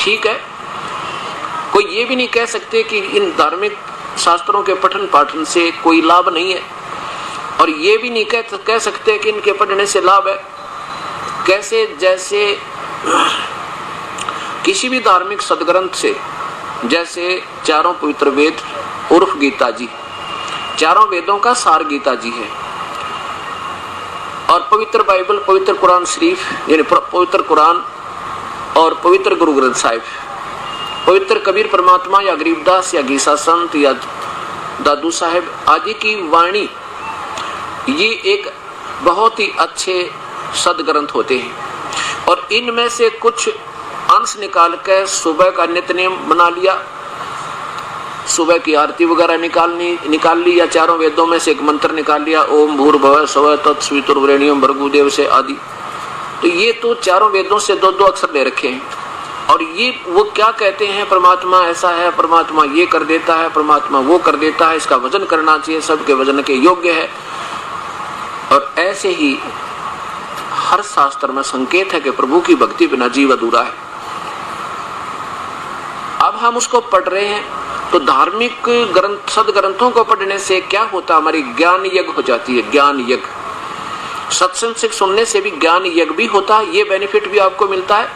ठीक है। कोई ये भी नहीं कह सकते कि इन धार्मिक शास्त्रों के पठन पाठन से कोई लाभ नहीं है, और ये भी नहीं कह सकते कि इनके पढ़ने से लाभ है। कैसे? जैसे किसी भी धार्मिक सदग्रंथ से, जैसे चारों पवित्र वेद उर्फ गीता जी, चारों वेदों का सार गीता जी है, और पवित्र बाइबल, पवित्र कुरान शरीफ यानी पवित्र कुरान और पवित्र गुरु ग्रंथ साहिब, पवित्र कबीर परमात्मा या गरीबदास या गीसा संत या दादू साहेब आदि की वाणी, ये एक बहुत ही अच्छे सदग्रंथ होते हैं। और इनमें से कुछ अंश निकाल कर सुबह का नित्यनेम बना लिया, सुबह की आरती वगैरह निकाल ली, या चारों वेदों में से एक मंत्र निकाल लिया, ओम भूर्भुवः स्वः तत्सवितुर्वरेण्यं भर्गोदेवस्य आदि। तो ये तो चारों वेदों से दो दो अक्षर ले रखे हैं, और ये वो क्या कहते हैं, परमात्मा ऐसा है, परमात्मा ये कर देता है, परमात्मा वो कर देता है, इसका वजन करना चाहिए, सबके वजन के योग्य है। और ऐसे ही हर शास्त्र में संकेत है कि प्रभु की भक्ति बिना जीव अधूरा है। अब हम उसको पढ़ रहे हैं, तो धार्मिक ग्रंथ, सदग्रंथों को पढ़ने से क्या होता, हमारी ज्ञान यज्ञ हो जाती है। ज्ञान यज्ञ, सत्संग से सुनने से भी ज्ञान यज्ञ भी होता है, ये बेनिफिट भी आपको मिलता है।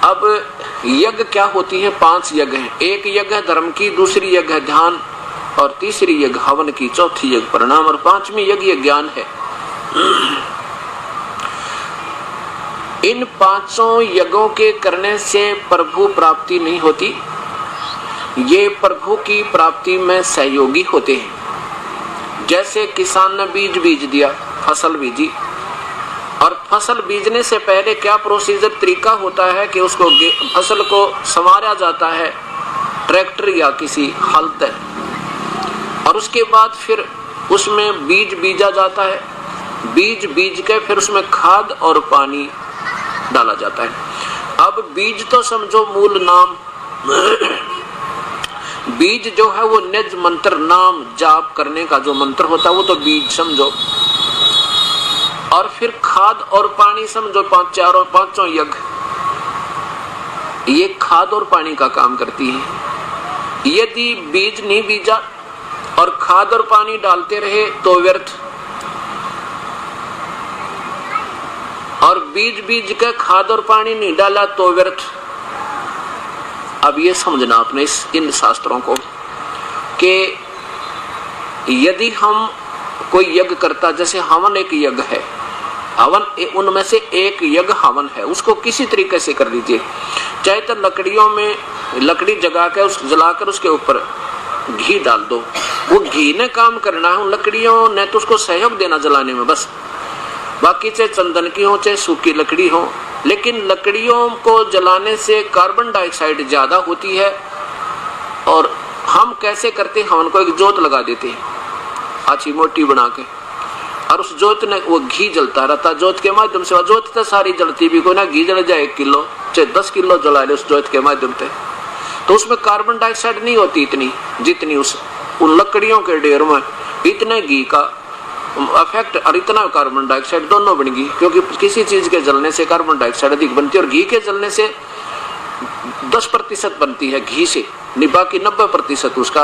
अब यज्ञ क्या होती है? 5 यज्ञ हैं। एक यज्ञ है धर्म की, दूसरी यज्ञ है ध्यान, और तीसरी यज्ञ हवन की, चौथी यज्ञ प्रणाम, और 5वीं यज्ञ ज्ञान है। इन 5 यज्ञों के करने से प्रभु प्राप्ति नहीं होती, ये प्रभु की प्राप्ति में सहयोगी होते हैं। जैसे किसान ने बीज बीज दिया, फसल बीजी, और फसल बीजने से पहले क्या प्रोसीजर तरीका होता है कि उसको फसल को संवारा जाता है ट्रैक्टर या किसी हल से, और उसके बाद फिर उसमें बीज बीजा जाता है, बीज बीज के फिर उसमें खाद और पानी डाला जाता है। अब बीज तो समझो मूल नाम, बीज जो है वो निज मंत्र, नाम जाप करने का जो मंत्र होता है वो तो बीज समझो, और फिर खाद और पानी समझो, पांचों यज्ञ ये खाद और पानी का काम करती है। यदि बीज नहीं बीजा और खाद और पानी डालते रहे तो व्यर्थ, और बीज बीज के खाद और पानी नहीं डाला तो व्यर्थ। अब ये समझना आपने इन शास्त्रों को कि यदि हम कोई यज्ञ करता, जैसे हवन एक यज्ञ है, हवन उनमें से एक यज्ञ हवन है, उसको किसी तरीके से कर दीजिए, चाहे तो लकड़ियों में लकड़ी जगा के जलाकर उसके ऊपर घी डाल दो, वो घी ने काम करना है, लकड़ियों ने तो उसको सहयोग देना जलाने में बस, बाकी चाहे चंदन की हो चाहे सूखी लकड़ी हो। लेकिन लकड़ियों को जलाने से कार्बन डाइऑक्साइड ज्यादा होती है, और हम कैसे करते हैं, हवन को एक जोत लगा देते हैं अच्छी मोटी बना के, और उस जोत ने वो घी जलता रहता, जोत के माध्यम से, जोत तो सारी जलती भी कोई ना, घी जल जाए 1 किलो चाहे 10 किलो जला ले उस जोत के माध्यम से, तो उसमें कार्बन डाइऑक्साइड नहीं होती इतनी जितनी उन लकड़ियों के ढेर में। इतने घी का इफेक्ट और इतना कार्बन डाइऑक्साइड दोनों बन गई, क्योंकि किसी चीज के जलने से कार्बन डाइऑक्साइड अधिक बनती है, और घी के जलने से 10% बनती है घी से, बाकी 90% उसका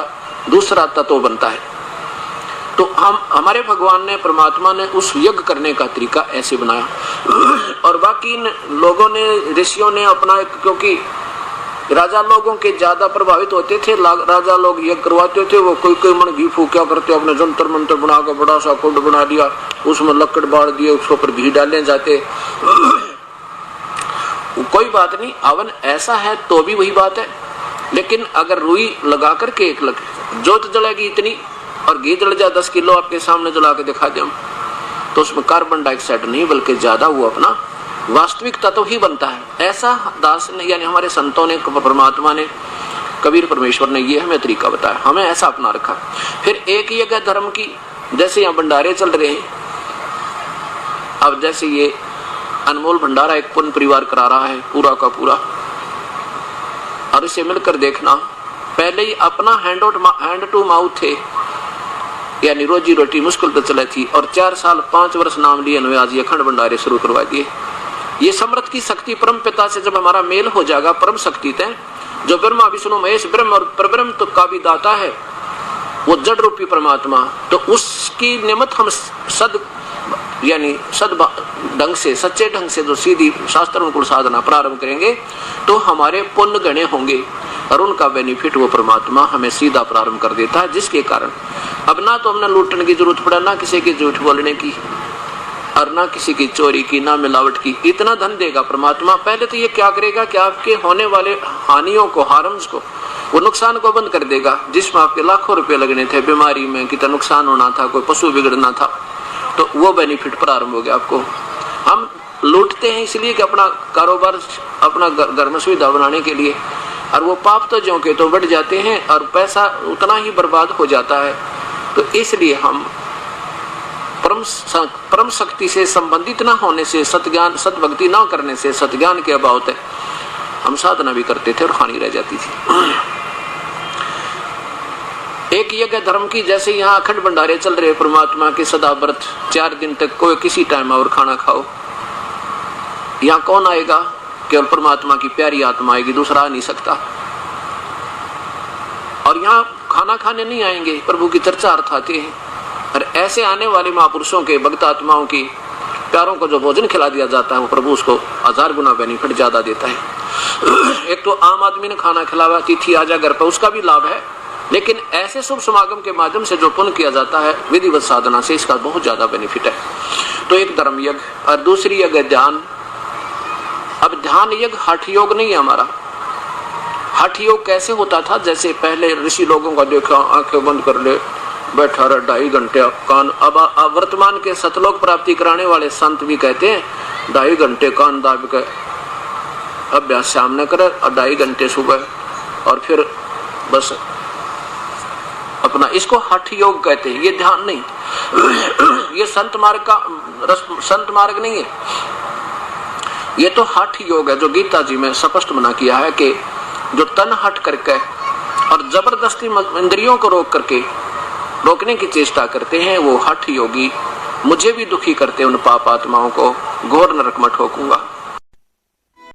दूसरा तत्व बनता है। तो हमारे भगवान ने, परमात्मा ने उस यज्ञ करने का तरीका ऐसे बनाया, और बाकी लोगों ने, ऋषियों ने अपना, क्योंकि राजा लोगों के ज्यादा प्रभावित होते थे, राजा लोग यज्ञ करवाते थे, वो कोई मन घी फूका करते, अपने जंतर मंतर बना कर बड़ा सा कुंड बना लिया, उसमें लकड़ बाढ़ दिए, उसके ऊपर घी डालने जाते, कोई बात नहीं, हवन ऐसा है तो भी वही बात है। लेकिन अगर रुई लगा करके एक जोत जलेगी इतनी, और घी जल जाए 10 किलो आपके सामने जला के दिखा दें, तो उसमें कार्बन डाइऑक्साइड नहीं बल्कि ज्यादा वो अपना वास्तविक तत्व ही बनता है। ऐसा दास ने, यानी हमारे संतों ने, परमात्मा ने, कबीर परमेश्वर ने ये हमें तरीका बताया, हमें ऐसा अपना रखा। फिर एक यज्ञ धर्म की, जैसे यहाँ भंडारे चल रहे हैं, अब जैसे ये अनमोल भंडारा एक पुण्य परिवार करा रहा है पूरा का पूरा, और इसे मिलकर देखना, पहले ही अपना हैंड टू माउथ थे, यानी रोजी रोटी मुश्किल तो चले थी, और 4 साल 5 वर्ष नाम लिए आज ये अखंड भंडारे शुरू करवा दिए। ये समर्थ की शक्ति परम पिता से जब हमारा मेल हो जाएगा, परम शक्ति तय जो ब्रह्मा विष्णु महेश ब्रह्म और परब्रह्म तो का भी दाता है, वो जड़ रूपी परमात्मा, तो उसकी निमित्त हम सद यानी सद ढंग से सच्चे ढंग से जो सीधी शास्त्रानुकूल साधना प्रारंभ करेंगे तो हमारे पुण्य गणे होंगे और उनका बेनिफिट वो परमात्मा हमें सीधा प्रारंभ कर देता है, जिसके कारण अब ना तो हमने लूटने की जरूरत पड़ा, ना किसी की झूठ बोलने की और ना किसी की चोरी की, ना मिलावट की। इतना धन देगा परमात्मा। पहले तो ये क्या करेगा कि आपके होने वाले हानियों को, हार्म्स को, वो नुकसान को बंद कर देगा। जिसमें आपके लाखों रुपए लगने थे, बीमारी में कितना नुकसान होना था, कोई पशु बिगड़ना था, तो वो बेनिफिट प्रारंभ हो गया आपको। हम लूटते हैं इसलिए कि अपना कारोबार, अपना घर में सुविधा बनाने के लिए, और वो पाप तो ज्यों के तो बढ़ जाते हैं और पैसा उतना ही बर्बाद हो जाता है। तो इसलिए हम परम शक्ति से संबंधित ना होने से, सतज्ञान सतभक्ति ना करने से, सतज्ञान के अभाव से हम साधना भी करते थे और हानि रह जाती थी। एक यज्ञ धर्म की, जैसे यहाँ अखंड भंडारे चल रहे परमात्मा के सदा व्रत, 4 दिन तक कोई किसी टाइम और खाना खाओ। यहाँ कौन आएगा? केवल परमात्मा की प्यारी आत्मा आएगी, दूसरा आ नहीं सकता। और यहाँ खाना खाने नहीं आएंगे, प्रभु की चर्चा अर्थ आते हैं। और ऐसे आने वाले महापुरुषों के, भक्त आत्माओं की प्यारों को जो भोजन खिला दिया जाता है, वो प्रभु उसको 1000 गुना बेनिफिट ज्यादा देता है। एक तो आम आदमी ने खाना खिलावा, तिथि आ जा घर पर, उसका भी लाभ है, लेकिन ऐसे शुभ समागम के माध्यम से जो पुण्य किया जाता है विधिवत साधना से, इसका बहुत ज्यादा बेनिफिट है। तो एक धर्म यज्ञ और दूसरी यज्ञ ध्यान। अब ध्यान यज्ञ हठ योग नहीं है हमारा। हठ योग कैसे होता था? जैसे पहले ऋषि लोगों का देखा, आंखें बंद कर ले, बैठा रहा 2.5 घंटे कान। अब वर्तमान के सतलोक प्राप्ति कराने वाले संत भी कहते हैं 2.5 घंटे कान दाब के अभ्यास शाम न करे और 2.5 घंटे सुबह, और फिर बस अपना, इसको हठ योग कहते हैं। ये ध्यान नहीं, ये संत मार्ग नहीं है, ये तो हठ योग है, जो गीता जी में स्पष्ट मना किया है कि जो तन हट करके और जबरदस्ती इंद्रियों को रोकने की चेष्टा करते हैं, वो हठ योगी। मुझे भी दुखी करते उन पाप आत्माओं को, घोर नरक में ठोकूंगा।